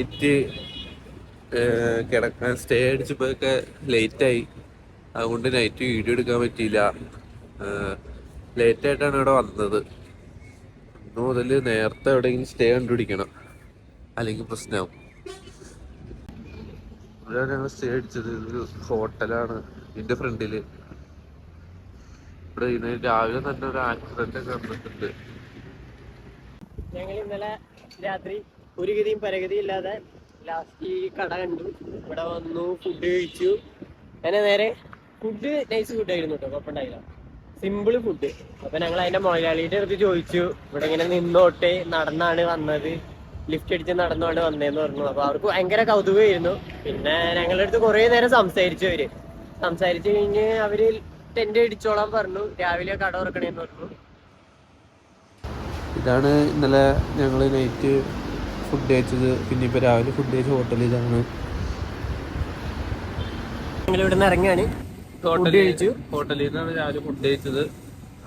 Night കിടക്കാൻ stay അടിച്ചപ്പോഴൊക്കെ ലേറ്റായി. അതുകൊണ്ട് നൈറ്റ് വീഡിയോ എടുക്കാൻ പറ്റിയില്ല. ലേറ്റായിട്ടാണ് ഇവിടെ വന്നത്. ഇന്ന് മുതൽ നേരത്തെ എവിടെയെങ്കിലും സ്റ്റേ കണ്ടുപിടിക്കണം, അല്ലെങ്കിൽ പ്രശ്നമാവും. ഇവിടെ ഞങ്ങൾ സ്റ്റേ അടിച്ചത് ഒരു ഹോട്ടലാണ് ഇതിന്റെ ഫ്രണ്ടില്. ഇവിടെ ഇന്ന് രാവിലെ തന്നെ ഒരു ആക്സിഡന്റ് ഒക്കെ നടന്നിട്ടുണ്ട്. ഞങ്ങൾ ഇന്നലെ രാത്രി ഒരു ഗതിയും പരഗതിയും ഇല്ലാതെ ലാസ്റ്റ് ഈ കട കണ്ടു, ഇവിടെ വന്നു, ഫുഡ് കഴിച്ചു. അങ്ങനെ നേരെ ഫുഡ് നൈസ് ഫുഡായിരുന്നു കേട്ടോ, കുഴപ്പമുണ്ടായില്ല, സിമ്പിൾ ഫുഡ്. അപ്പൊ ഞങ്ങൾ അതിന്റെ മുതലാളിയുടെ അടുത്ത് ചോദിച്ചു, ഇവിടെ ഇങ്ങനെ നിന്നോട്ടെ, നടന്നാണ് വന്നത്, ലിഫ്റ്റ് അടിച്ച് നടന്നുകൊണ്ട് വന്നേന്ന് പറഞ്ഞു. അപ്പൊ അവർക്ക് ഭയങ്കര കൗതുകമായിരുന്നു. പിന്നെ ഞങ്ങളുടെ അടുത്ത് കുറെ നേരം സംസാരിച്ചു. സംസാരിച്ചു കഴിഞ്ഞ് അവര് ടെന്റ് അടിച്ചോളാൻ പറഞ്ഞു, രാവിലെ കട തുറക്കണേന്ന് പറഞ്ഞു. ഇതാണ് ഇന്നലെ ഞങ്ങൾ നൈറ്റ് ഫുഡ് കഴിച്ചത്. പിന്നെ ഇപ്പൊ രാവിലെ ഫുഡ് കഴിച്ച ഹോട്ടൽ ഇതാണ്. ഞങ്ങൾ ഇവിടെ നിന്ന് ഇറങ്ങിയാണ്, ഹോട്ടലിൽ നിന്നാണ് രാവിലെ ഫുഡ് കഴിച്ചത്.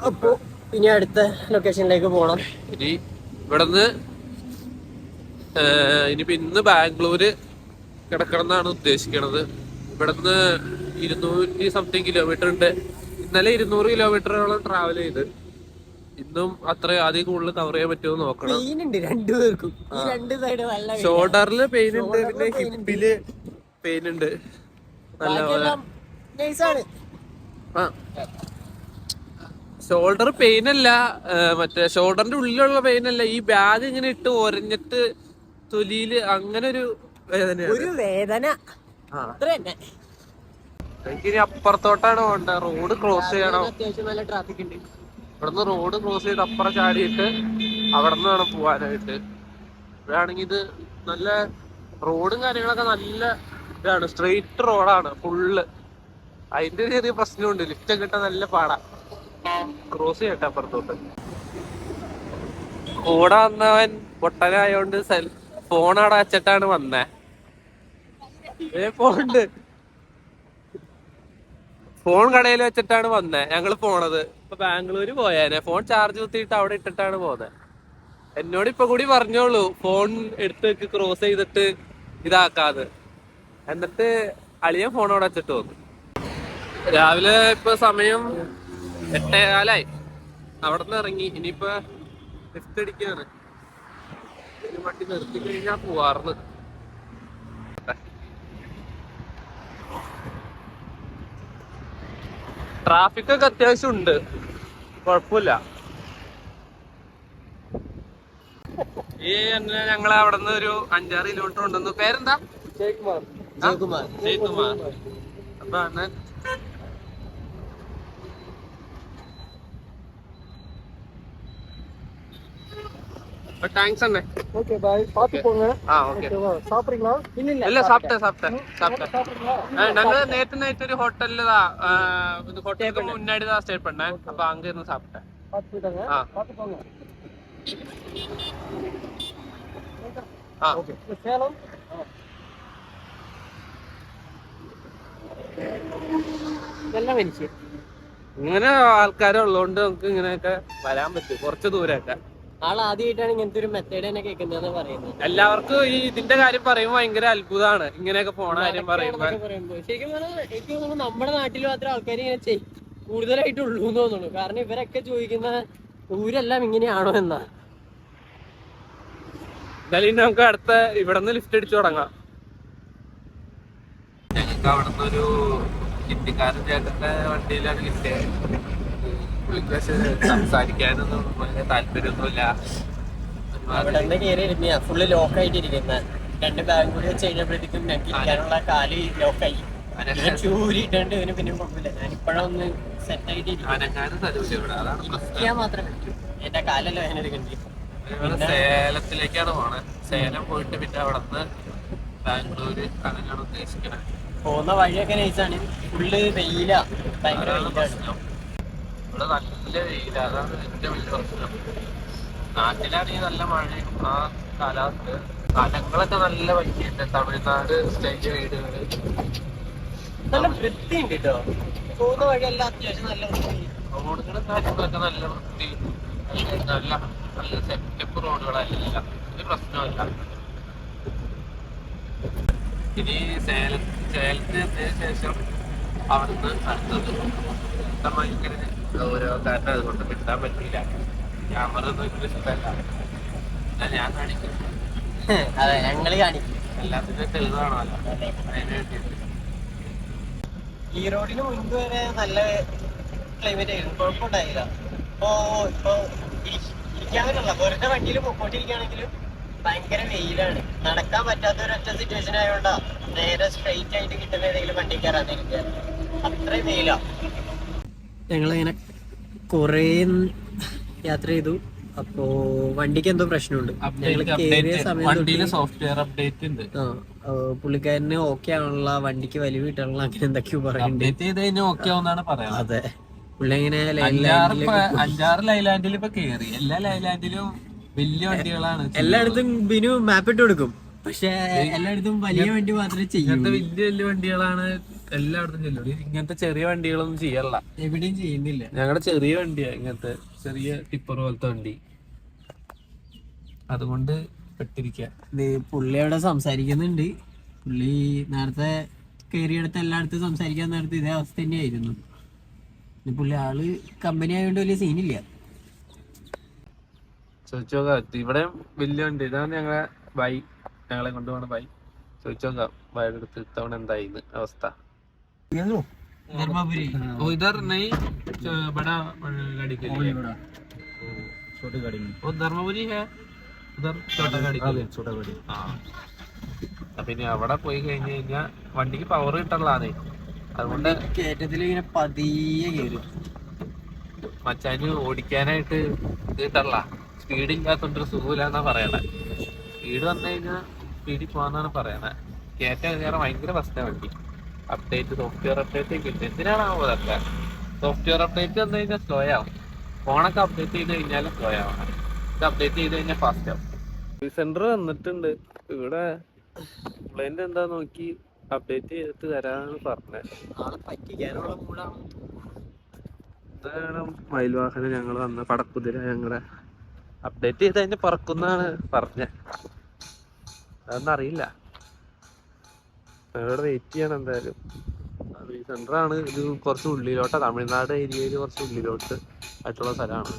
അപ്പോ ഇനി അടുത്ത ലൊക്കേഷനിലേക്ക് പോകണം. ഇനി ഇവിടുന്ന് ഇനിയിപ്പോ ഇന്ന് ബാംഗ്ലൂര് കിടക്കണം എന്നാണ് ഉദ്ദേശിക്കണത്. ഇവിടുന്ന് 200 സംതിങ് കിലോമീറ്റർ ഉണ്ട്. ഇന്നലെ 200 കിലോമീറ്ററോളം ട്രാവൽ ചെയ്ത്. ഇന്നും അത്ര ആദ്യം കൂടുതൽ കവർ ചെയ്യാൻ പറ്റുമോ നോക്കണം. ഷോൾഡറില് പെയിൻ ഉണ്ട്, പിന്നെ ഹിപ്പില് പെയിൻ ഉണ്ട് നല്ലപോലെ. ഷോൾഡർ പെയിൻ അല്ല, മറ്റേ ഷോൾഡറിന്റെ ഉള്ളിലുള്ള പെയിൻ അല്ല, ഈ ബാഗ് ഇങ്ങനെ ഇട്ട് ഒരഞ്ഞിട്ട് തൊലിയില് അങ്ങനെ ഒരു വേദന. എനിക്കിനി അപ്പുറത്തോട്ടാണ് പോകണ്ട. റോഡ് ക്രോസ് ചെയ്യണം. അത്യാവശ്യം നല്ല ട്രാഫിക് ഉണ്ട്. ഇവിടുന്ന് റോഡ് ക്രോസ് ചെയ്ത് അപ്പുറം ചാടിയിട്ട് അവിടെ നിന്ന് വേണം പോവാനായിട്ട്. ഇവിടെയാണെങ്കിൽ ഇത് നല്ല റോഡും കാര്യങ്ങളൊക്കെ നല്ല ഇതാണ്, സ്ട്രെയിറ്റ് റോഡാണ് ഫുള്ള്. അതിന്റെ ചെറിയ പ്രശ്നമുണ്ട്, ലിഫ്റ്റ് കിട്ടാൻ നല്ല പാടാ ക്രോസ് ചെയ്യട്ടെ അപ്പുറത്തോട്ട്. കൂടെ വന്നവൻ പൊട്ടനായോണ്ട് ഫോൺ അവിടെ വെച്ചിട്ടാണ് വന്നേ. ഫോൺ കടയിൽ വെച്ചിട്ടാണ് വന്നേ. ഞങ്ങള് പോണത് ഇപ്പൊ ബാംഗ്ലൂര് പോയേനെ. ഫോൺ ചാർജ് കുത്തിയിട്ട് അവിടെ ഇട്ടിട്ടാണ് പോന്നെ. എന്നോട് ഇപ്പൊ കൂടി പറഞ്ഞോളൂ ഫോൺ എടുത്ത് ക്രോസ് ചെയ്തിട്ട് ഇതാക്കാതെ. എന്നിട്ട് അളിയൻ ഫോൺ അവിടെ വെച്ചിട്ട് വന്നു. രാവിലെ ഇപ്പൊ സമയം 8:15. അവിടെ നിന്ന് ഇറങ്ങി. ഇനിയിപ്പോ ലിഫ്റ്റ് അടിക്കാണ്. വണ്ടി നിർത്തി കഴിഞ്ഞാ പോവാർന്ന്. ട്രാഫിക് ഒക്കെ അത്യാവശ്യം ഉണ്ട്, കുഴപ്പമില്ല. ഈ ഞങ്ങൾ അവിടെ നിന്ന് ഒരു 5-6 കിലോമീറ്റർ ഉണ്ടെന്ന്. പേരെന്താ? ജയകുമാർ. അപ്പൊ അണ്ണൻ താങ്ക്സ് അണ്ണേ. இல்ல சாப்பிட்டேன். நாங்க நேத்து நைட் ஒரு ஹோட்டல்ல தான், ஹோட்டலுக்கு முன்னாடி தான் ஸ்டே பண்ணேன். அப்ப அங்க இருந்து சாப்பிட்டேன். சேலம் എല്ലാം മനുഷ്യ ഇങ്ങനെ ആൾക്കാരുള്ളതുകൊണ്ട് നമുക്ക് ഇങ്ങനെയൊക്കെ വരാൻ പറ്റും, കുറച്ച് ദൂരമൊക്കെ. ആദ്യമായിട്ടാണ് ഇങ്ങനത്തെ ഒരു മെത്തേഡ് തന്നെ കേൾക്കുന്നത് പറയുന്നത്. എല്ലാവർക്കും ഈ ഇതിന്റെ കാര്യം പറയുമ്പോൾ ഭയങ്കര അത്ഭുതമാണ്, ഇങ്ങനെയൊക്കെ പോണ കാര്യം പറയുമ്പോ. ശരിക്കും എനിക്ക് തോന്നുന്നു നമ്മുടെ നാട്ടിൽ മാത്രം ആൾക്കാർ ഇങ്ങനെ കൂടുതലായിട്ടുള്ളൂ എന്ന് തോന്നുന്നു. കാരണം ഇവരൊക്കെ ചോദിക്കുന്ന ഊരെല്ലാം ഇങ്ങനെയാണോ എന്നാ. എന്തായാലും നമുക്ക് അടുത്ത ഇവിടെ നിന്ന് ലിഫ്റ്റ് അടിച്ചു തുടങ്ങാം. ഞങ്ങൾക്ക് അവിടെ നിന്നൊരു ഹിന്ദിക്കാരൻ ചേട്ടന്റെ വണ്ടിയിലാണ് ലിഫ്റ്റ്. സംസാരിക്കാനൊന്നും താല്പര്യമൊന്നുമില്ല. അവിടെ നിന്ന് കയറി ഫുള്ള് ലോക്കായിട്ടിരിക്കുന്ന 2 ബാഗ് കൂടി വെച്ച് കഴിഞ്ഞപ്പോഴത്തേക്കും ഞങ്ങൾക്ക് ഇരിക്കാനുള്ള കാല് ലോക്കായി. ചൂരിട്ടുണ്ട്. ഇതിന് പിന്നെ കുഴപ്പമില്ല, ഞാനിപ്പോഴൊന്ന് സെറ്റ് ആയിട്ട് ഇരിക്കാൻ മാത്രമേ പറ്റൂ. എന്റെ കാലല്ലോ അതിനെടുക്കണ്ടേ. സേലത്തിലേക്കാണ് പോണേ. സേലം പോയിട്ട് പിന്നെ അവിടെ നിന്ന് ബാംഗ്ലൂര് അങ്ങനെയാണ് ഉദ്ദേശിക്കണേ. പോകുന്ന വഴിയൊക്കെ നൈസാണ്, ഫുള്ള് വെയിലാ, ഭയങ്കര വെയിലാണ്. ഇവിടെ നല്ല വെയില, അതാണ് ഏറ്റവും വലിയ പ്രശ്നം. നാട്ടിലാണെങ്കിൽ നല്ല മഴയും ആ കാലാവസ്ഥ. സ്ഥലങ്ങളൊക്കെ നല്ല ഭംഗിയുണ്ട്. തമിഴ്നാട് സ്റ്റൈല് വീടുകള് നല്ല വൃത്തിയുണ്ട് കേട്ടോ. പോകുന്ന വഴിയെല്ലാം അത്യാവശ്യം നല്ല വൃത്തി. റോഡുകളും കാര്യങ്ങളൊക്കെ നല്ല വൃത്തി, നല്ല നല്ല സെറ്റപ്പ് റോഡുകളല്ല, ഒരു പ്രശ്നമല്ല. ഇനി സേലത്തിന് എത്തിയ ശേഷം അവിടുന്ന് അടുത്തത് ഭയങ്കര ഓരോ കാരണം അതുകൊണ്ട് കിട്ടാൻ പറ്റില്ല. ക്യാമറ ഒന്നും എനിക്ക് ഇഷ്ടമല്ല, ഞാൻ കാണിക്കും. അതെ, ഞങ്ങള് കാണിക്കും. എല്ലാത്തിനും തെളിവാണല്ലോ, അതിന് വേണ്ടിയിട്ട്. ഈ റോഡിന് മുൻപ് വരെ നല്ല ക്ലൈമറ്റ് ആയിരുന്നു, കുഴപ്പമുണ്ടായില്ല. ഇപ്പൊ ഇരിക്കാൻ പറ്റില്ല. വെറുതെ വണ്ടിയിൽ പൊക്കോണ്ടിരിക്കുകയാണെങ്കിലും ഭയങ്കര വെയിലാണ്. നടക്കാൻ പറ്റാത്ത ഒരൊറ്റ സിറ്റുവേഷൻ ആയതുകൊണ്ടാ നേരെ സ്ട്രെയിറ്റ് ആയിട്ട് കിട്ടുന്ന ഏതെങ്കിലും വണ്ടി കയറാന്നിരിക്കുക. അത്രയും വെയിലാ. ഞങ്ങളിങ്ങനെ കുറേ യാത്ര ചെയ്തു. അപ്പോ വണ്ടിക്ക് എന്തോ പ്രശ്നമുണ്ട്. വണ്ടിയില് സോഫ്റ്റ്വെയർ അപ്ഡേറ്റ് ഉണ്ട്. പുള്ളിക്കാരന് ഓക്കെ ആണുള്ള, വണ്ടിക്ക് വലിയ വീട്ടാണുള്ള, അങ്ങനെ എന്തൊക്കെയോ പറയുന്നുണ്ട്. അതെ, പുള്ളി ഇങ്ങനെ 5-6 ലൈലാൻഡിൽ ഇപ്പൊ കേറി. എല്ലാ ലൈലാൻഡിലും വലിയ വണ്ടികളാണ്. എല്ലായിടത്തും ബിനു മാപ്പ് ഇട്ട് കൊടുക്കും, പക്ഷെ എല്ലായിടത്തും വലിയ വണ്ടി മാത്രമേ ചെയ്യൂ. ഇങ്ങനത്തെ വലിയ വണ്ടികളാണ് എല്ലായിടത്തും ചെല്ലുള്ളൂ. ഇങ്ങനത്തെ ചെറിയ വണ്ടികളൊന്നും ചെയ്യല്ല, എവിടെയും ചെയ്യുന്നില്ല. ഞങ്ങളുടെ ചെറിയ വണ്ടിയാ, ഇങ്ങനത്തെ ചെറിയ ടിപ്പർ പോലത്തെ വണ്ടി. അതുകൊണ്ട് പെട്ടിരിക്ക. പുള്ളി അവിടെ സംസാരിക്കുന്നുണ്ട്. പുള്ളി നേരത്തെ കയറിയെടുത്ത് എല്ലായിടത്തും സംസാരിക്കാൻ നേരത്തെ ഇതേ അവസ്ഥ തന്നെയായിരുന്നു. പുള്ളി ആള് കമ്പനി ആയതുകൊണ്ട് വലിയ സീനില്ല. ചോദിച്ചോക്കാം, ഇവിടെ വലിയ വണ്ടി. ഇതാണ് ഞങ്ങളെ കൊണ്ടുപോകണ ബൈ. ചോദിച്ചോക്കാം ബൈയുടെ അടുത്ത് ഇത്തവണ എന്തായിന്ന് അവസ്ഥ. ധർമ്മപുരി उधर नहीं, बड़ा गाड़ी के लिए छोटी गाड़ी में वो धर्मपुरी है, उधर छोटा गाड़ी के लिए. छोटा गाड़ी. അപ്പൊ ഇനി അവിടെ പോയി കഴിഞ്ഞു കഴിഞ്ഞാൽ വണ്ടിക്ക് പവർ കിട്ടണല്ലാതെ, അതുകൊണ്ട് കയറ്റത്തിൽ ഇങ്ങനെ പതിയെ കയറും. മച്ചാന് ഓടിക്കാനായിട്ട് കിട്ടല്ല. സ്പീഡ് ഇല്ലാത്തോണ്ടൊരു സുഖമില്ലാന്നാ പറയണേ. സ്പീഡ് വന്നു കഴിഞ്ഞാൽ സ്പീഡിൽ പോവാന്നാണ് പറയണേ. കയറ്റം കയറാൻ ഭയങ്കര പ്രശ്നമാണ് വണ്ടി. അപ്ഡേറ്റ്, സോഫ്റ്റ്വെയർ അപ്ഡേറ്റ് കിട്ടും. എന്തിനാണാവോ അതൊക്കെ? സോഫ്റ്റ്വെയർ അപ്ഡേറ്റ് വന്നു കഴിഞ്ഞാൽ സ്ലോ ആവും. ഫോണൊക്കെ അപ്ഡേറ്റ് ചെയ്ത് കഴിഞ്ഞാൽ സ്ലോ ആവണം. ഇത് അപ്ഡേറ്റ് ചെയ്ത് കഴിഞ്ഞാൽ ഫാസ്റ്റ് ആവും. സർവീസ് സെന്റർ വന്നിട്ടുണ്ട്. ഇവിടെ കംപ്ലൈന്റ് എന്താ നോക്കി അപ്ഡേറ്റ് ചെയ്തിട്ട് തരാന്ന് പറഞ്ഞേ. ആളെ പറ്റിക്കാനുള്ള മൂടാണ്. ഇതാണ് മയിൽവാഹനം ഞങ്ങൾ വന്ന പടക്കുതിര. ഞങ്ങളുടെ അപ്ഡേറ്റ് ചെയ്ത് അതിന്റെ പറക്കുന്നാണ് പറഞ്ഞത്. അതൊന്നും അറിയില്ല. ഞങ്ങളിവിടെ വെയിറ്റ് ചെയ്യണം എന്തായാലും. സർവീസ് സെന്റർ ആണ് ഇത്. കുറച്ച് ഉള്ളിലോട്ടാ, തമിഴ്നാട് ഏരിയയിൽ കുറച്ച് ഉള്ളിലോട്ട് ആയിട്ടുള്ള സ്ഥലമാണ്.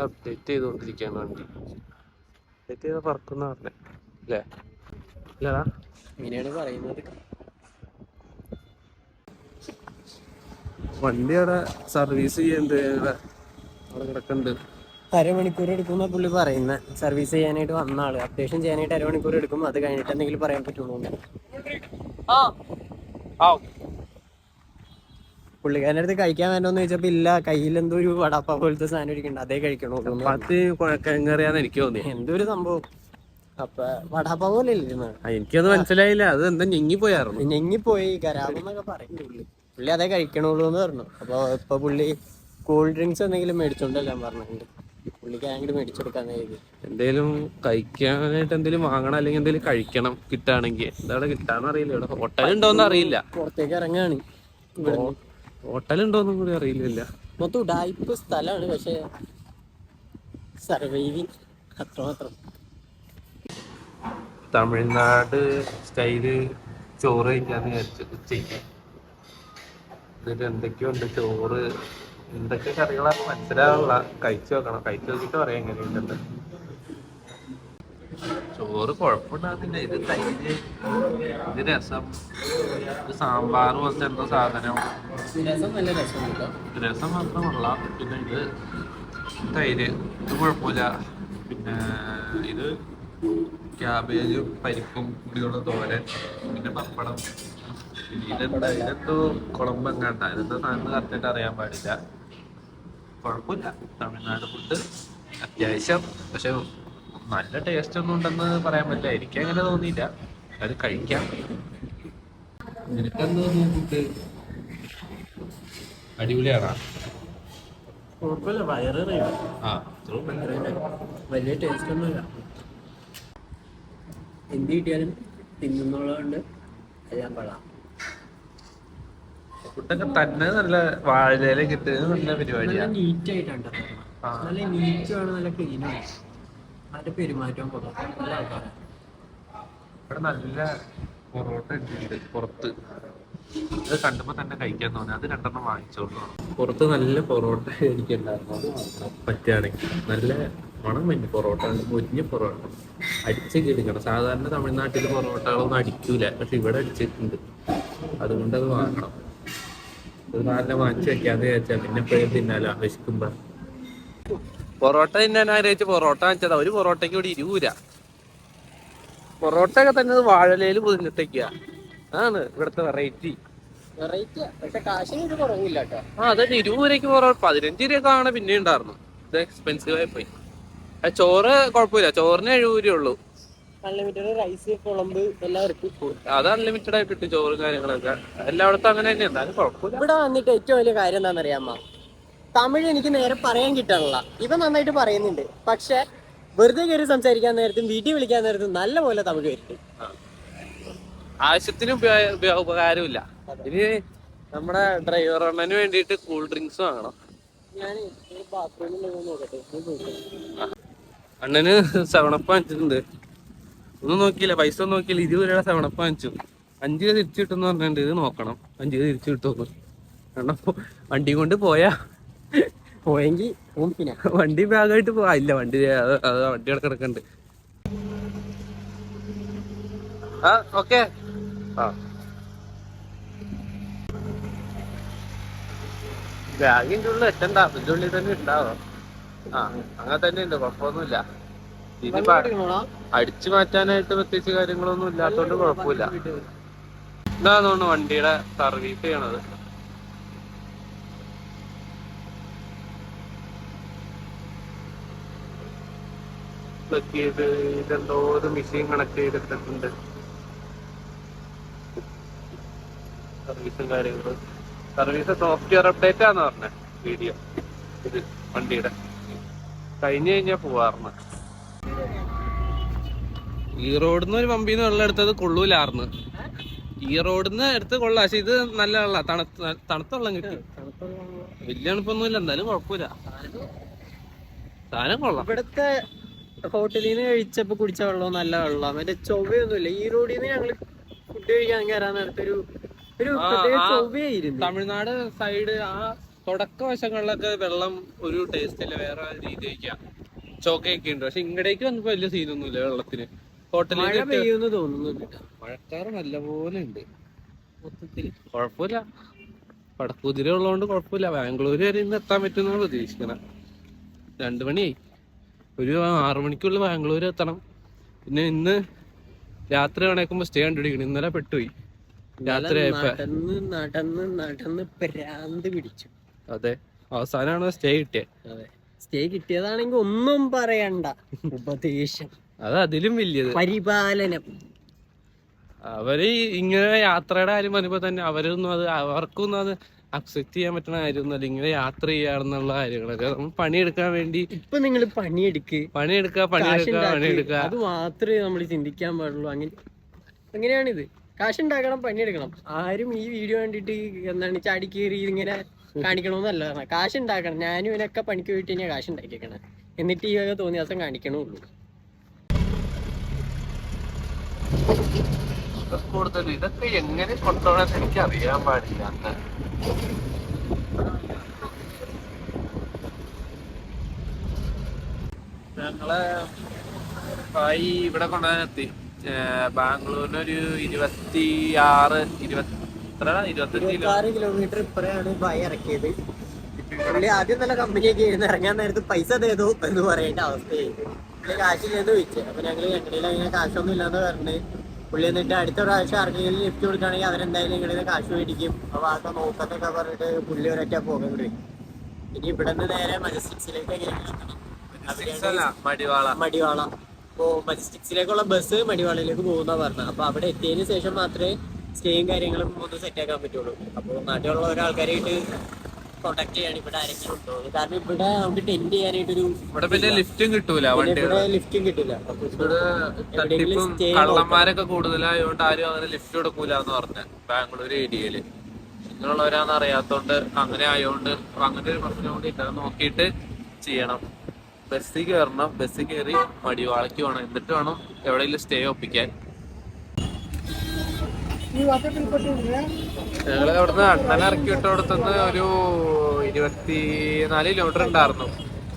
അപ്ഡേറ്റ് ചെയ്തോണ്ടിരിക്കാണ് വണ്ടി. അപ്ഡേറ്റ് ചെയ്ത പറക്കുന്ന പറഞ്ഞേ അല്ലേ? ഇല്ലടാ, ഇങ്ങനെയാണ് പറയുന്നത്. വണ്ടി അവിടെ സർവീസ് ചെയ്യണ്ട്. അവിടെ കിടക്കുന്നുണ്ട്. അരമണിക്കൂർ എടുക്കുന്ന പുള്ളി പറയുന്നത്. സർവീസ് ചെയ്യാനായിട്ട് വന്ന ആള് അപ്ഡേഷൻ ചെയ്യാനായിട്ട് അരമണിക്കൂർ എടുക്കും. അത് കഴിഞ്ഞിട്ട് എന്തെങ്കിലും പറയാൻ പറ്റുള്ളൂ. പുള്ളിക്കാരൻ്റെ അടുത്ത് കഴിക്കാൻ വേണ്ടോന്ന് ചോദിച്ചപ്പോ ഇല്ല, കയ്യിൽ എന്തോ ഒരു വടാപ്പ പോലത്തെ സാധനം ഇരിക്കുന്നുണ്ട്, അതേ കഴിക്കണോ. കുഴക്കറിയാന്ന് എനിക്ക് തോന്നി. എന്തൊരു സംഭവം. അപ്പൊ വടാപ്പ പോലെ ഇല്ലിരുന്നത്. എനിക്കത് മനസ്സിലായില്ല. അത് എന്താ ഞെങ്ങിപ്പോയായിരുന്നു. ഞെങ്ങിപ്പോയി കരാമെന്നൊക്കെ പറയുന്നു പുള്ളി. പുള്ളി അതേ കഴിക്കണുള്ളൂ എന്ന് പറഞ്ഞു. അപ്പൊ ഇപ്പൊ പുള്ളി കൂൾ ഡ്രിങ്ക്സ് എന്തെങ്കിലും മേടിച്ചോണ്ടെല്ലാം പറഞ്ഞിട്ടുണ്ട്. പുള്ളിക്ക് അങ്ങോട്ട് മേടിച്ചെടുക്കാൻ കരുതി. എന്തേലും കഴിക്കാനായിട്ട് എന്തെങ്കിലും വാങ്ങണം, അല്ലെങ്കിൽ എന്തെങ്കിലും കഴിക്കണം കിട്ടുകയാണെങ്കിൽ. ഇതവിടെ കിട്ടാന്ന് അറിയില്ല. ഇവിടെ ഹോട്ടലുണ്ടോന്ന് അറിയില്ല. പുറത്തേക്ക് ഇറങ്ങാണ്. ഹോട്ടലുണ്ടോന്നും കൂടി അറിയില്ല. മൊത്തം ഉഡായിപ്പ് സ്ഥലമാണ്, പക്ഷെ സർവൈവിങ് അത്രമാത്രം. തമിഴ്നാട് സ്റ്റൈല് ചോറ് കഴിക്കാന്ന് വിചാരിച്ചു ഉച്ചയ്ക്ക്. എന്നിട്ട് എന്തൊക്കെയോ ഉണ്ട് ചോറ്, എന്തൊക്കെ കറികളാണ് മനസ്സിലാവുള്ള. കഴിച്ചു നോക്കണം. കഴിച്ചു നോക്കിയിട്ട് പറയാം എങ്ങനെയുണ്ടെന്ന്. ചോറ് കുഴപ്പമുണ്ടാകുന്നില്ല. ഇത് തൈര്, ഇത് രസം, ഇത് സാമ്പാർ പോലത്തെ എന്തോ സാധനം. രസം നല്ല രസമുണ്ടോ? രസം മാത്രമല്ല, പിന്നെ ഇത് തൈര്, ഇത് കുഴപ്പമില്ല. പിന്നെ ഇത് ക്യാബേജും പരിപ്പും കൂടിയുള്ള തോരൻ, പിന്നെ പപ്പടം. ഇതെന്തോ കുളമ്പെങ്ങാണ്ട. ഇതെന്തോ സാധനം കറക്റ്റായിട്ട് അറിയാൻ പാടില്ല. കുഴപ്പമില്ല. തമിഴ്നാട് ഫുഡ് അത്യാവശ്യം, പക്ഷെ നല്ല ടേസ്റ്റ് ഒന്നും ഉണ്ടെന്ന് പറയാൻ പറ്റില്ല. എനിക്ക് അങ്ങനെ തോന്നിയില്ല. അത് കഴിക്കാം. നിനക്കെന്തോ ഫുഡ് അടിപൊളിയാണോ? കുഴപ്പമില്ല, വയറ് വലിയ ടേസ്റ്റ് ഒന്നുമില്ല. എന്ത് കിട്ടിയാലും തിന്നുന്നുള്ളതുകൊണ്ട് എല്ലാം കൊള്ളാം. ഫുഡൊക്കെ തന്നെ നല്ല വാഴയില കിട്ടുക നല്ല പരിപാടിയാ. നല്ല നീറ്റ് ആയിട്ടുണ്ട്, ആ. നല്ല നീറ്റുമാണ്, നല്ല ക്ലീനാണ്, നല്ല പെരുമാറ്റവും കൊടുക്കും, നല്ല ആൾക്കാരാണ്. ഇവിടെ നല്ല പൊറോട്ട ഉണ്ട് പുറത്ത്. അത് കണ്ടപ്പോ തന്നെ കഴിക്കാൻ തോന്നി. അത് 2 വാങ്ങിച്ചോളൂ. പുറത്ത് നല്ല പൊറോട്ട എനിക്കുണ്ടായിരുന്നു. അത് മാത്രം പറ്റുകയാണെങ്കിൽ നല്ല മണം വേണ്ടി പൊറോട്ട, മുരിഞ്ഞ പൊറോട്ട അടിച്ചൊക്കെ എടുക്കണം. സാധാരണ തമിഴ്നാട്ടിൽ പൊറോട്ടകളൊന്നും അടിക്കൂല, പക്ഷെ ഇവിടെ അടിച്ചിട്ടുണ്ട്. അതുകൊണ്ട് അത് വാങ്ങണം. അത് നല്ല വാങ്ങിച്ചു വെക്കാന്ന് വിചാരിച്ചാൽ പിന്നെ എപ്പോഴും തിന്നാലോ വിശക്കുമ്പോ. പൊറോട്ട തിന്നാൻ ആഗ്രഹിച്ച് പൊറോട്ട വാങ്ങിച്ചതാ. ഒരു പൊറോട്ടയ്ക്ക് ഇവിടെ 20 രൂപ. പൊറോട്ട ഒക്കെ തന്നെ വാഴലയില് പൊതിഞ്ഞിട്ടേക്കാ. അതാണ് ഇവിടുത്തെ വെറൈറ്റി. പക്ഷെ കാശിന് ഒരു കുറവില്ല കേട്ടോ. അതന്നെ 20 രൂപയ്ക്ക് പൊറോട്ട. 15 രൂപ ആണ് പിന്നെ ഉണ്ടായിരുന്നു. ഇത് എക്സ്പെൻസീവ് ആയി പോയി. ചോറ് കുഴപ്പമില്ല, ചോറിന് 70 രൂപ ഉള്ളൂ. അൺലിമിറ്റഡ് റൈസ്, കുളമ്പ് എല്ലാം ഇറക്കി. അത് അൺലിമിറ്റഡ് ആയിട്ട് കിട്ടും ചോറും കാര്യങ്ങളൊക്കെ. എല്ലായിടത്തും അങ്ങനെ തന്നെ. എന്തായാലും കുഴപ്പമില്ല. ഇവിടെ വന്നിട്ട് ഏറ്റവും വലിയ കാര്യം എന്താണെന്നറിയാമോ? തമിഴ് എനിക്ക് നേരെ പറയാൻ കിട്ടാനുള്ള. ഇവ നന്നായിട്ട് പറയുന്നുണ്ട്, പക്ഷെ വെറുതെ കയറി സംസാരിക്കാൻ നേരത്തും വീട്ടിൽ വിളിക്കാൻ നേരത്തും നല്ല പോലെ തമിഴ് വരുന്നുണ്ട്. ആവശ്യത്തിന് ഉപകാരമില്ല. ഇനി നമ്മുടെ ഡ്രൈവർ അണ്ണന് വേണ്ടിയിട്ട് കൂൾ ഡ്രിങ്ക്സ് വാങ്ങണം. ഞാൻ ബാത്റൂമിൽ നോക്കട്ടെ. അണ്ണന് 7up വാങ്ങിച്ചിട്ടുണ്ട്. ഒന്നും നോക്കിയില്ല, പൈസ ഒന്നും നോക്കിയില്ല. 20 രൂപയുടെ 7up വാങ്ങിച്ചു. 5 രൂപ തിരിച്ചു കിട്ടുമെന്ന് പറഞ്ഞിട്ടുണ്ട്. ഇത് നോക്കണം, 5 രൂപ തിരിച്ചു കിട്ടുമോ. കാരണം വണ്ടി കൊണ്ട് പോയെങ്കിൽ പിന്നെ വണ്ടി ഭാഗമായിട്ട് പോവാ. ഇല്ല, വണ്ടി വണ്ടി കിടക്കുന്നുണ്ട്. ഓക്കെ. ബാഗിന്റെ ഉള്ളിൽ എത്തണ്ട, അതിന്റെ ഉള്ളിൽ തന്നെ ഉണ്ടാവും. അങ്ങനെ തന്നെ ഉണ്ട്, കുഴപ്പമൊന്നുമില്ല. ഇനിയിപ്പോ അടിച്ചു മാറ്റാനായിട്ട് പ്രത്യേകിച്ച് കാര്യങ്ങളൊന്നും ഇല്ലാത്തോണ്ട് കുഴപ്പമില്ല. ഇതാന്ന് തോന്നുന്നു വണ്ടിയുടെ സർവീസ് ചെയ്യണത്. ഇതെന്തോ ഒരു മെഷീൻ കണക്ട് ചെയ്തിട്ടുണ്ട്. സർവീസും കാര്യങ്ങളും. സർവീസ് സോഫ്റ്റ്വെയർ അപ്ഡേറ്റ് ആന്ന് പറഞ്ഞ വീഡിയോ. ഇത് വണ്ടിയുടെ കഴിഞ്ഞാ പോവാറുണ്ട്. ഈ റോഡിന്ന് ഒരു പമ്പിന്ന് വെള്ളം എടുത്തത് കൊള്ളൂലാർന്ന്. ഈ റോഡിന്ന് എടുത്ത് കൊള്ളാം, പക്ഷെ ഇത് നല്ല വെള്ളം, തണുത്ത വെള്ളം കിട്ടി. വലിയ തണുപ്പൊന്നുമില്ല, എന്തായാലും കുഴപ്പമില്ല, സാധനം കൊള്ളാം. ഇവിടുത്തെ ഹോട്ടലിൽ നിന്ന് കഴിച്ചപ്പോ കുടിച്ച വെള്ളം നല്ല വെള്ളം, മറ്റേ ചൊവ്വയൊന്നുമില്ല. ഈ റോഡിൽ നിന്ന് ഞങ്ങള് ഫുഡ് കഴിക്കാൻ കയറാൻ നേരത്തൊരു ചൊവ്വയായിരുന്നു. തമിഴ്നാട് സൈഡ് ആ തുടക്ക വശങ്ങളിലൊക്കെ വെള്ളം ഒരു ടേസ്റ്റ് ഇല്ല, വേറെ രീതിയൊക്കെയാ, ചോക്കയൊക്കെ ഉണ്ട്. പക്ഷെ ഇങ്ങടേക്ക് വന്നപ്പോ വലിയ സീനൊന്നുമില്ല വെള്ളത്തിന്. ഹോട്ടലിൽ പെയ്യുമെന്ന് തോന്നുന്നുണ്ട്. മഴക്കാറ് നല്ലപോലെ ഉണ്ട്. മൊത്തത്തിൽ കുഴപ്പമില്ല. പടക്കുതിര ഉള്ളതുകൊണ്ട് കുഴപ്പമില്ല. ബാംഗ്ലൂര് വരെ ഇന്ന് എത്താൻ പറ്റുമെന്നാണ് പ്രതീക്ഷിക്കണം. 2 മണിയായി. ഒരു 6 മണിക്കുള്ളിൽ ബാംഗ്ലൂർ എത്തണം. പിന്നെ ഇന്ന് രാത്രി കണക്കുമ്പോ സ്റ്റേ കണ്ടുപിടിക്കണം. ഇന്നലെ പെട്ടുപോയി രാത്രി ആയപ്പോ. നടന്ന് പ്രാന്ത് പിടിച്ചു. അതെ, അവസാനമാണ് സ്റ്റേ കിട്ടിയത്. അതെ, സ്റ്റേ കിട്ടിയതാണെങ്കിൽ ഒന്നും പറയണ്ട. ഉപദേശം, അത് അതിലും വലിയത് പരിപാലനം. അവര് ഇങ്ങനെ യാത്രയുടെ കാര്യം പറയുമ്പോ തന്നെ അവർക്കൊന്നും അത് അക്സെപ്റ്റ് ചെയ്യാൻ പറ്റുന്ന കാര്യമൊന്നുമല്ല. ഇങ്ങനെ യാത്ര ചെയ്യാന്നുള്ള കാര്യങ്ങളൊക്കെ നമ്മൾ പണിയെടുക്കാൻ വേണ്ടി. ഇപ്പൊ നിങ്ങൾ പണിയെടുക്കുക, അത് മാത്രമേ നമ്മൾ ചിന്തിക്കാൻ പാടുള്ളൂ. അങ്ങനെയാണിത്. കാശുണ്ടാക്കണം, പണിയെടുക്കണം. ആരും ഈ വീഡിയോ കണ്ടിട്ട് എന്താണ് ചാടി കയറി ഇങ്ങനെ കാണിക്കണമെന്നല്ല പറഞ്ഞത്. കാശുണ്ടാക്കണം. ഞാനും ഇവനൊക്കെ പണിക്ക് പോയിട്ട് തന്നെയാ കാശുണ്ടാക്കിയേക്കണം. എന്നിട്ട് ഈ വക തോന്നിയ ദിവസം കാണിക്കണുള്ളൂ. കൂടുതൽ ഇതൊക്കെ എങ്ങനെ കൊണ്ടുപോകണമെന്ന് എനിക്ക് അറിയാൻ പാടില്ല. ഞങ്ങള് ഇവിടെ കൊണ്ടുവന്നെത്തി. ബാംഗ്ലൂരിന് ഒരു 26 കിലോമീറ്റർ ഇപ്പറയാണ് ഭായി ഇറക്കിയത്. പുള്ളി ആദ്യം നല്ല കമ്പനിയൊക്കെ ആയിരുന്നു. ഇറങ്ങാൻ നേരത്ത് പൈസ തേതോ എന്ന് പറയേണ്ട അവസ്ഥയായി. പുള്ളി കാശില്ലെന്ന് ചോദിച്ചു. അപ്പൊ ഞങ്ങള് ഞങ്ങളിൽ അങ്ങനെ കാശൊന്നും ഇല്ലാന്ന് പറഞ്ഞ് പുള്ളി എന്നിട്ട് അടുത്ത പ്രാവശ്യം ആർക്കെങ്കിലും ലിഫ്റ്റ് കൊടുക്കുകയാണെങ്കിൽ അവരെന്തായാലും ഞങ്ങളിൽ നിന്ന് കാശ് മേടിക്കും. അപ്പൊ അതൊക്കെ നോക്കത്തൊക്കെ പറഞ്ഞിട്ട് പുള്ളി ഒരൊറ്റ പോകുന്നുണ്ട്. ഇനി ഇവിടെ നിന്ന് നേരെ മജസ്റ്റിക്സിലേക്ക് മടിവാള. അപ്പോ മജസ്റ്റിക്സിലേക്കുള്ള ബസ് മടിവാളയിലേക്ക് പോകുന്ന പറഞ്ഞത്. അപ്പൊ അവിടെ എത്തിയതിനു ശേഷം മാത്രമേ സ്റ്റേയും കാര്യങ്ങളും ഒന്ന് സെറ്റ് ആക്കാൻ പറ്റുള്ളൂ. അപ്പോൾ നാട്ടിലുള്ള ഒരാൾക്കാരായിട്ട് കോണ്ടാക്ട് ചെയ്യാണ് ഇവിടെ ആരെങ്കിലും ഉണ്ടോ. കാരണം ഇവിടെ നമുക്ക് ടെന്റ് ചെയ്യാനായിട്ടൊരു ലിഫ്റ്റും കിട്ടൂല, ലിഫ്റ്റും കിട്ടില്ല. കള്ളന്മാരൊക്കെ കൂടുതലായതുകൊണ്ട് ആരും അങ്ങനെ ലിഫ്റ്റ് കൊടുക്കൂല എന്ന് പറഞ്ഞ ബാംഗ്ലൂർ ഏരിയയില്. ഇങ്ങനെയുള്ളവരാന്ന് അറിയാത്തോണ്ട് അങ്ങനെ ആയതുകൊണ്ട് അങ്ങനെ ഒരു പ്രശ്നം കൂടി ഉണ്ട്. അത് നോക്കിയിട്ട് ചെയ്യണം. ബസ്സിൽ കയറണം, ബസ്സിൽ കയറി മടിവാളയ്ക്ക് വേണം, എന്നിട്ട് വേണം എവിടെയെങ്കിലും സ്റ്റേ ഒപ്പിക്കാൻ. ഞങ്ങള് അവിടുന്ന് അണ്ണനെ ഇറക്കി വിട്ടോടത്തുനിന്ന് ഒരു 24 കിലോമീറ്റർ ഉണ്ടായിരുന്നു.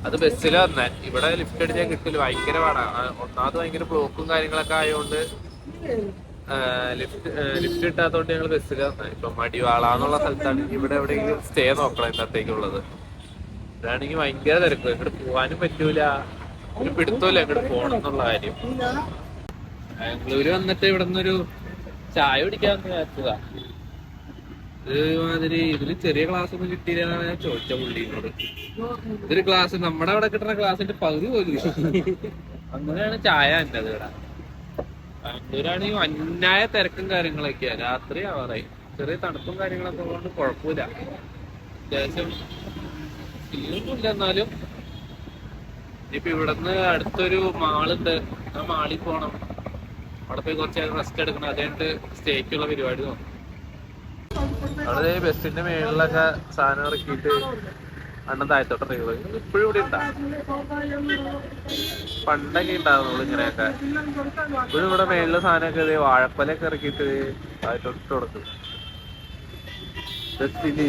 അത് ബസ്സിൽ വന്നേ. ഇവിടെ ലിഫ്റ്റ് അടിച്ചാൽ കിട്ടില്ല, ഭയങ്കര പാടാണ്. ഒന്നാമത് ഭയങ്കര ബ്ലോക്കും കാര്യങ്ങളൊക്കെ ആയതുകൊണ്ട് ലിഫ്റ്റ് കിട്ടാത്തതുകൊണ്ട് ഞങ്ങൾ ബസ്സിൽ വന്നേ. ഇപ്പൊ മടിവാള എന്നുള്ള സ്ഥലത്താണ്. ഇവിടെ എവിടെയെങ്കിലും സ്റ്റേ നോക്കണം ഇന്നത്തേക്കുള്ളത്. ഇതാണെങ്കിൽ ഭയങ്കര തിരക്ക്, ഇങ്ങോട്ട് പോവാനും പറ്റൂല, ഒരു പിടുത്തമില്ല ഇങ്ങോട്ട് പോകണം എന്നുള്ള കാര്യം. ബാംഗ്ലൂര് വന്നിട്ട് ഇവിടെ നിന്നൊരു ചായ കുടിക്കാന്ന് വിചാരിച്ചതാ. ഇതുമാതിരി ഇതില് ചെറിയ ക്ലാസ് ഒന്നും കിട്ടിയില്ലെന്നാണ് ഞാൻ ചോദിച്ച പുള്ളിനോട്. ഇതൊരു ക്ലാസ് നമ്മുടെ അവിടെ കിട്ടുന്ന ക്ലാസ്സിന്റെ പകുതി പോലും. അങ്ങനെയാണ് ചായ എൻ്റെ അത് ഇവിടെ. ബാംഗ്ലൂരാണെങ്കിൽ അന്യായ തിരക്കും കാര്യങ്ങളൊക്കെയാ. രാത്രി ആവാറായി. ചെറിയ തണുപ്പും കാര്യങ്ങളൊക്കെ കൊണ്ട് കുഴപ്പമില്ല, അത്യാവശ്യം സീനൊന്നുമില്ല. എന്നാലും ഇനിയിപ്പോ ഇവിടുന്ന് അടുത്തൊരു മാളുണ്ട്, ആ മാളിൽ പോണം. അവിടെ പോയി കുറച്ച് നേരം റെസ്റ്റ് എടുക്കണം. അതുകൊണ്ട് സ്റ്റേക്കുള്ള പരിപാടി നോക്കും. അവിടെ ബസ്സിന്റെ മേളിലൊക്കെ സാധനം ഇറക്കിയിട്ട് അണ്ണൻ താഴത്തോട്ട് ഇറങ്ങി. ഇപ്പോഴും ഇവിടെ ഉണ്ടാവും, പണ്ടൊക്കെ ഉണ്ടാവുന്നുള്ളൂ ഇങ്ങനെയൊക്കെ. ഇപ്പോഴും ഇവിടെ മേളിലെ സാധനമൊക്കെ വാഴപ്പലൊക്കെ ഇറക്കിയിട്ട് താഴത്തോട്ട് കൊടുക്കും ബസ്സില്.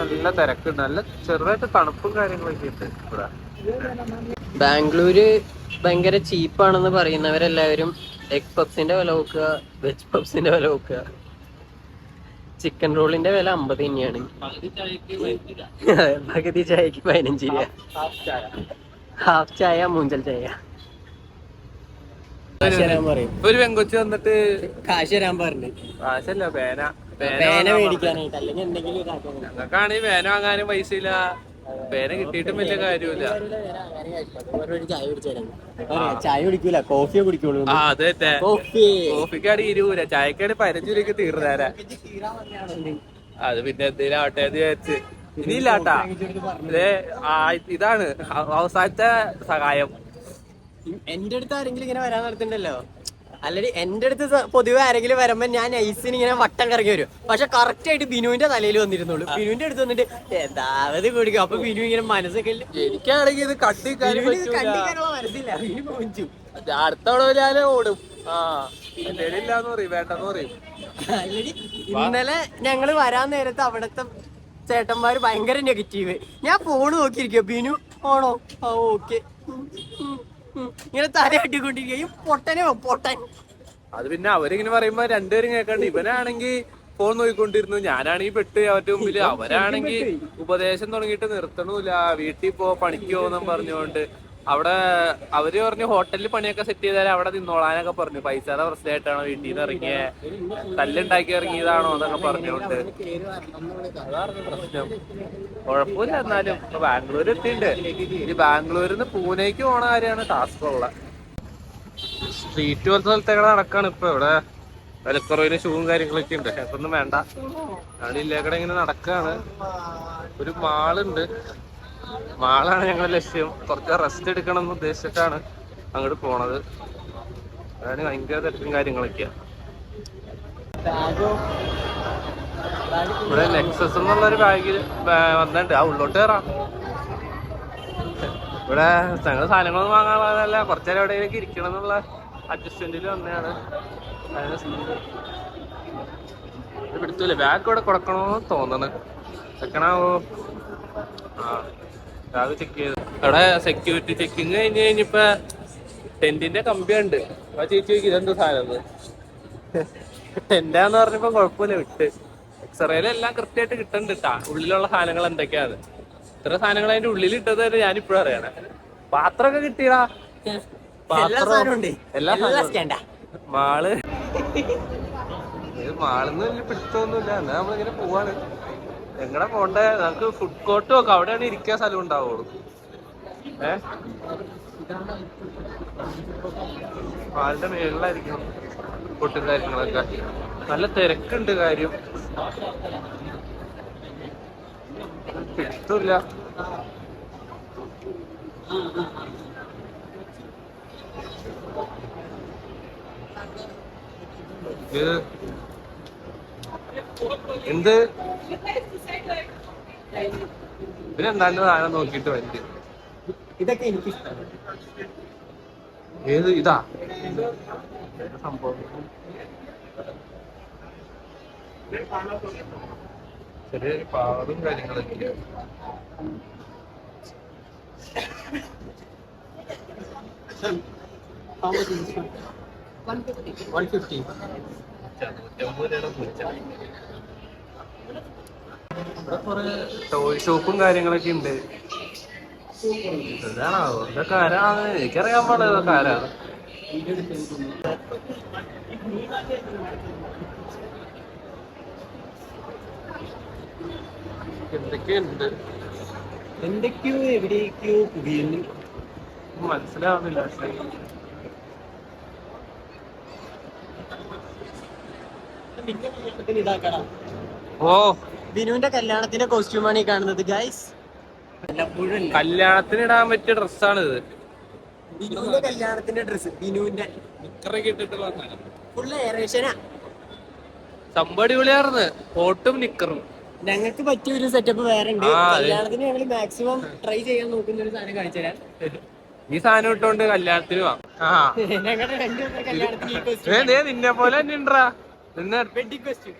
നല്ല തിരക്കുണ്ട്, നല്ല ചെറുതായിട്ട് തണുപ്പും കാര്യങ്ങളൊക്കെ ഉണ്ട് ഇവിടെ. ബാംഗ്ലൂര് ഭയങ്കര ചീപ്പാണെന്ന് പറയുന്നവരെല്ലാവരും എഗ് പപ്സിന്റെ വില നോക്കുക, വെജ് പപ്സിന്റെ വില നോക്കുക. ചിക്കൻ റോളിന്റെ വില 50 തന്നെയാണ്. പകുതി ചായക്ക് 15 രൂപ. ഹാഫ് ചായ, മൂഞ്ചൽ ചായ. ഒരു പെങ്കൊച്ച് വന്നിട്ട് കാശ് തരാൻ പറഞ്ഞു. കാശല്ല, പേന മേടിക്കാനായിട്ട്, അല്ലെങ്കിൽ എന്തെങ്കിലും ഞങ്ങൾക്കാണെങ്കിൽ പേന വാങ്ങാനും പൈസ ഇല്ല. പേന കിട്ടിയിട്ടും വലിയ കാര്യമില്ല. ചായ കുടിക്കൂല, കോഫിയെ കുടിക്കുള്ളൂ. ആ അത് തന്നെ, കോഫിക്കാണ് 20 രൂപ, ചായക്കാണ് 15 രൂപയ്ക്ക് തീർന്നേരാ. അത് പിന്നെ എന്തേലും ആട്ടെ എന്ന് വിചാരിച്ച്. ഇനിയില്ലാട്ടാ, ഇതാണ് അവസാനത്തെ സഹായം. എന്റെ അടുത്ത് ആരെങ്കിലും ഇങ്ങനെ വരാൻ നടത്തുന്നുണ്ടല്ലോ, അല്ലെങ്കിൽ എന്റെ അടുത്ത് പൊതുവെ ആരെങ്കിലും വരുമ്പോ ഞാൻ ഐസിന് ഇങ്ങനെ വട്ടം കറങ്ങി വരും. പക്ഷെ കറക്റ്റ് ആയിട്ട് ബിനുവിന്റെ തലയിൽ വന്നിരുന്നുള്ളൂ. ബിനുവിന്റെ അടുത്ത് വന്നിട്ട് എന്താവത് കുടിക്കും. അപ്പൊ ബിനു ഇങ്ങനെ മനസ്സൊക്കെ, എനിക്കാണെങ്കിൽ ഇത് കണ്ടിക്കാനുള്ള മനസ്സില്ല. ബിനു പോഞ്ചു അടുത്തവിടെ ഞാനേ ഓടും. ഇല്ലാന്ന് പറയും, വേണ്ടെന്ന് പറയും. അല്ലെങ്കിൽ ഇന്നലെ ഞങ്ങള് വരാൻ നേരത്ത് അവിടത്തെ ചേട്ടന്മാര് ഭയങ്കര നെഗറ്റീവ്. ഞാൻ ഫോണ് നോക്കിയിരിക്കോ, ബിനു ആണോ, ആ ഓക്കെ, ഇങ്ങനെ തലയാട്ടിക്കൊണ്ടിരിക്കും. പൊട്ടൻ. അത് പിന്നെ അവരിങ്ങനെ പറയുമ്പോ രണ്ടുപേരും കേൾക്കാണ്ട്. ഇവനാണെങ്കിൽ ഫോൺ നോക്കിക്കൊണ്ടിരുന്നു, ഞാനാണെങ്കിൽ പെട്ട് അവരുടെ മുമ്പില്. അവരാണെങ്കിൽ ഉപദേശം തുടങ്ങിയിട്ട് നിർത്തണമില്ല. വീട്ടിൽ പണിക്ക് പോകുന്ന പറഞ്ഞുകൊണ്ട് അവിടെ അവര് പറഞ്ഞു ഹോട്ടലിൽ പണിയൊക്കെ സെറ്റ് ചെയ്താൽ അവിടെ നിന്നോളാനൊക്കെ പറഞ്ഞു. പൈസയുടെ പ്രശ്നമായിട്ടാണോ വീട്ടിൽ നിന്ന് ഇറങ്ങിയ, തല്ലുണ്ടാക്കി ഇറങ്ങിയതാണോ എന്നൊക്കെ പറഞ്ഞുകൊണ്ട്. അതാണ് പ്രശ്നം. കുഴപ്പമില്ല. എന്നാലും ഇപ്പൊ ബാംഗ്ലൂർ എത്തിയിട്ടുണ്ട്. ഇനി ബാംഗ്ലൂരിൽ നിന്ന് പൂനെക്ക് പോണ കാര്യമാണ് ടാസ്ക് ഉള്ള. സ്ട്രീറ്റ് പോലത്തെ സ്ഥലത്തേക്ക് നടക്കാണ് ഇപ്പൊ. ഇവിടെ വിലക്കുറവിന് ഷൂവും കാര്യങ്ങളൊക്കെ ഉണ്ട്. അതൊന്നും വേണ്ട, ഞാനില്ലേക്കടെ ഇങ്ങനെ നടക്കാണ്. ഒരു മാളുണ്ട്, മാളാണ് ഞങ്ങളുടെ ലക്ഷ്യം. കുറച്ച് റെസ്റ്റ് എടുക്കണം എന്ന് ഉദ്ദേശിച്ചിട്ടാണ് അങ്ങോട്ട് പോണത്. അതിന് ഭയങ്കര തിരക്കും കാര്യങ്ങളൊക്കെയാ. ഇവിടെ നെക്സസ് എന്നുള്ളൊരു ബാഗിൽ വന്നിട്ടുണ്ട്. ആ ഉള്ളോട്ട് കയറാം. ഇവിടെ ഞങ്ങൾ സാധനങ്ങളൊന്നും വാങ്ങാനുള്ളതല്ല, കുറച്ചേരം എവിടെയൊക്കെ ഇരിക്കണം എന്നുള്ള അഡ്ജസ്റ്റ്മെന്റിൽ വന്നതാണ്. പിടുത്തൂല്ലേ, ബാഗ് ഇവിടെ കൊടുക്കണമെന്ന് തോന്നണ്. ചെക്കണാവോ? ബാഗ് ചെക്ക് ചെയ്ത് അവിടെ സെക്യൂരിറ്റി ചെക്കിങ് കഴിഞ്ഞ് കഴിഞ്ഞിപ്പോ ടെന്റിന്റെ കമ്പിയുണ്ട്. ആ ചേച്ചി ചോദിക്കും ഇതെന്ത് സാധനം. ടെന്റാന്ന് പറഞ്ഞപ്പോ കുഴപ്പമില്ല, വിട്ട്. എക്സ്റേയിലെല്ലാം കൃത്യമായിട്ട് കിട്ടുന്നുണ്ട് കേട്ടാ, ഉള്ളിലുള്ള സാധനങ്ങൾ എന്തൊക്കെയാണ്. ഇത്ര സാധനങ്ങൾ അതിന്റെ ഉള്ളിൽ ഇട്ടത് തന്നെ ഞാനിപ്പോഴും അറിയണേ. പാത്രമൊക്കെ കിട്ടിയടാ, എല്ലാ സാധനവും. മാളിന്ന് വലിയ പിടുത്തൊന്നുമില്ല. എന്നാ നമ്മളിങ്ങനെ പോവാണ്. എങ്ങനെ പോണ്ടേ? നമുക്ക് ഫുഡ് കോർട്ട് നോക്കാം, അവിടെയാണ് ഇരിക്കാൻ സ്ഥലം ഉണ്ടാവുള്ളൂ. മാളിന്റെ മേളിലായിരിക്കണം ഫുഡും കാര്യങ്ങളൊക്കെ. നല്ല തിരക്കുണ്ട്, കാര്യം പിടുത്തമില്ല. ഇത് എന്ത് ഇതിനെന്താണ്ട് സാധനം നോക്കിട്ട് വരും. ഇതൊക്കെ എനിക്കിഷ്ടമാണ്. ഏത് ഇതാ സംഭവം? ചെറിയൊരു പാടും കാര്യങ്ങളൊക്കെ. How much is this? 150. 150. ഇവിടെ കുറെ ടോയ് ഷോപ്പും കാര്യങ്ങളൊക്കെ ഉണ്ട്. എന്താണോ ഇതൊക്കെ ആരാണ് എനിക്കറിയാൻ പാടില്ല. ഇതൊക്കെ ആരാണ്? എന്തൊക്കെയുണ്ട്? എന്തൊക്കെയോ എവിടേക്കോ പുകയുന്നു. മനസ്സിലാവുന്നില്ല. ഇതാക്കണം. ഓ, ബിനുവിന്റെ കല്യാണത്തിന്റെ കോസ്റ്റ്യൂമാണ് ഈ കാണുന്നത് ഗൈസ്. കല്യാണത്തിന് ഇടാൻ പറ്റിയ ഡ്രസ്സാണ് ഇത്. ബിനുവിന്റെ കല്യാണത്തിന്റെ ഡ്രസ്. ബിനുവിന്റെ നിക്കറൊക്കെ ഇട്ടിട്ടുള്ള ഫുള്ള് എയറേഷനാ. സംഭവം അടിപൊളിയായിരുന്നു. കോട്ടും നിക്കറും. ഞങ്ങൾക്ക് പറ്റിയ ഒരു സെറ്റപ്പ് വേറെ ഉണ്ട്. ആ, അതെ. കല്യാണത്തിന് ഞങ്ങൾ മാക്സിമം ട്രൈ ചെയ്യാൻ നോക്കുന്ന ഒരു സാധനം കാണിച്ചു തരാം. ഈ സാധനം ഇട്ടോണ്ട് കല്യാണത്തിന് വാ. ഞങ്ങളുടെ രണ്ടുപേരുടെ കല്യാണത്തിന് ഈ കോസ്റ്റ്യൂം നിന്നെ പോലെ തന്നെ ഉണ്ടാ നിന്നെ. Wedding costume.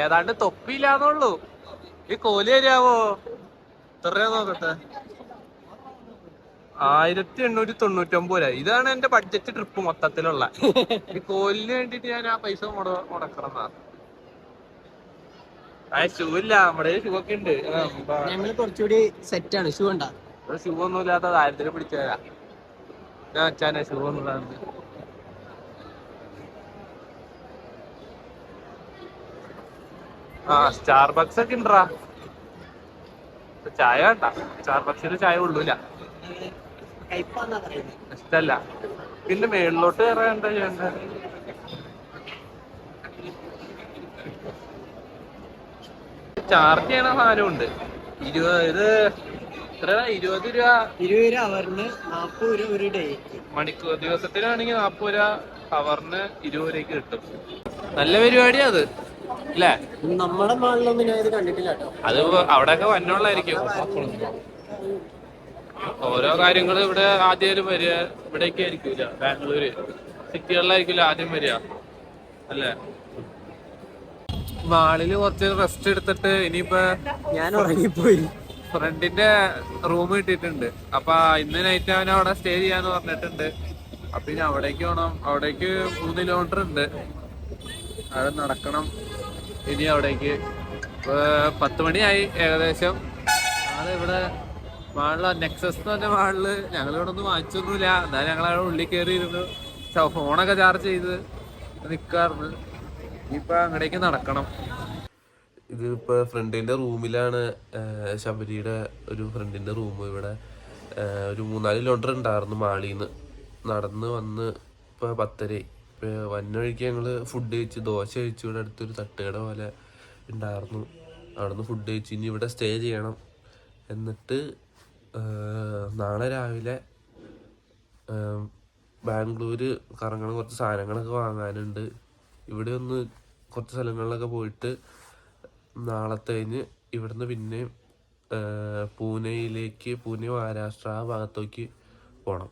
ഏതാണ്ട് തൊപ്പിയില്ലാന്നുള്ളൂ. ഈ കോലി തരാവോ? എത്രയാ നോക്കട്ടെ. 1899 രൂപ. ഇതാണ് എന്റെ ബഡ്ജറ്റ് ട്രിപ്പ് മൊത്തത്തിലുള്ള. ഈ കോലിന് വേണ്ടിട്ട് ഞാൻ ആ പൈസ മുടക്കണം. ഷൂ ഇല്ല, നമ്മുടെ ഷൂ ഒക്കെ ഉണ്ട്. ഞങ്ങൾ കുറച്ചുകൂടി സെറ്റാണ്. ഷൂ ഉണ്ടാ ഷൂ ഒന്നും ഇല്ലാത്ത ദാരിദ്ര്യം പിടിച്ചതാ ഞാൻ. അച്ഛനെ ഷൂ ഒന്നും ഇല്ലാണ്ട്. സ്റ്റാർബക്സ് ഒക്കെ ഉണ്ടാ. ചായ വേണ്ട. സ്റ്റാർബക്സിൽ ചായ കൊള്ളൂല, കയ്പാന്നാ പറയുന്നത്. ഇഷ്ടല്ല. പിന്നെ മേളിലോട്ട് കയറാൻ എന്താ ചെയ്യണ്ട? ചാർജ് ചെയ്യണ സാധനമുണ്ട്. ഇത് എത്ര? 20 രൂപ. 20 രൂപ അവറിന്, 40 രൂപ ഒരു ഡേ. മണിക്കൂർ. ദിവസത്തിനാണെങ്കിൽ 40 രൂപ, അവറിന് 20 രൂപയ്ക്ക് കിട്ടും. നല്ല പരിപാടിയാ അത് അല്ലേ? നമ്മുടെ മാളിലൊന്നും ഞാൻ ഇത് കണ്ടിട്ടില്ല കേട്ടോ. അത് അവിടെയൊക്കെ വന്നോളായിരിക്കും. ഓരോ കാര്യങ്ങളും ഇവിടെ ആദ്യം വരിക. ഇവിടേക്ക് ആയിരിക്കൂല, ബാംഗ്ലൂര് സിറ്റികളിലായിരിക്കില്ല ആദ്യം വരിക അല്ലേ? മാളില് കുറച്ച് റെസ്റ്റ് എടുത്തിട്ട് ഇനിയിപ്പോ ഞാൻ ഉറങ്ങിപ്പോയി. ഫ്രണ്ടിന്റെ റൂം കിട്ടിയിട്ടുണ്ട്. അപ്പൊ ഇന്ന് നൈറ്റ് അവൻ അവിടെ സ്റ്റേ ചെയ്യാന്ന് പറഞ്ഞിട്ടുണ്ട്. അപ്പൊ ഇനി അവിടേക്ക് പോണം. അവിടേക്ക് 3 കിലോമീറ്റർ ഉണ്ട്. അവിടെ നടക്കണം ഇനി അവിടേക്ക്. 10 മണിയായി ഏകദേശം. ഇവിടെ മാളില് നെക്സസ് എന്ന് പറഞ്ഞ മാളില് ഞങ്ങളിവിടെ ഒന്നും വാങ്ങിച്ചൊന്നുമില്ല. എന്നാലും ഞങ്ങൾ അവിടെ ഉള്ളിൽ കയറി ഇരുന്നു ഫോണൊക്കെ ചാർജ് ചെയ്ത് നിക്കാറുണ്ട്. ഇനിയിപ്പൊ അങ്ങടേക്ക് നടക്കണം. ഇതിപ്പോ ഫ്രണ്ടിന്റെ റൂമിലാണ്. ശബരിയുടെ ഒരു ഫ്രണ്ടിന്റെ റൂം. ഇവിടെ ഒരു 3-4 കിലോമീറ്റർ ഉണ്ടായിരുന്നു മാളിന്ന്. നടന്ന് വന്ന് ഇപ്പൊ 10:30. വന്ന വഴിക്ക് ഞങ്ങള് ഫുഡ് കഴിച്ച് ദോശ കഴിച്ചു. ഇവിടെ അടുത്തൊരു തട്ടുകട പോലെ ഉണ്ടായിരുന്നു. അവിടെ നിന്ന് ഫുഡ് കഴിച്ച് ഇനി ഇവിടെ സ്റ്റേ ചെയ്യണം. എന്നിട്ട് നാളെ രാവിലെ ബാംഗ്ലൂര് കറങ്ങണം. കുറച്ച് സാധനങ്ങളൊക്കെ വാങ്ങാനുണ്ട്. ഇവിടെ ഒന്ന് കുറച്ച് സ്ഥലങ്ങളിലൊക്കെ പോയിട്ട് നാളത്തെ കഴിഞ്ഞ് ഇവിടുന്ന് പിന്നെ പൂനെ, മഹാരാഷ്ട്ര ആ ഭാഗത്തേക്ക് പോകണം.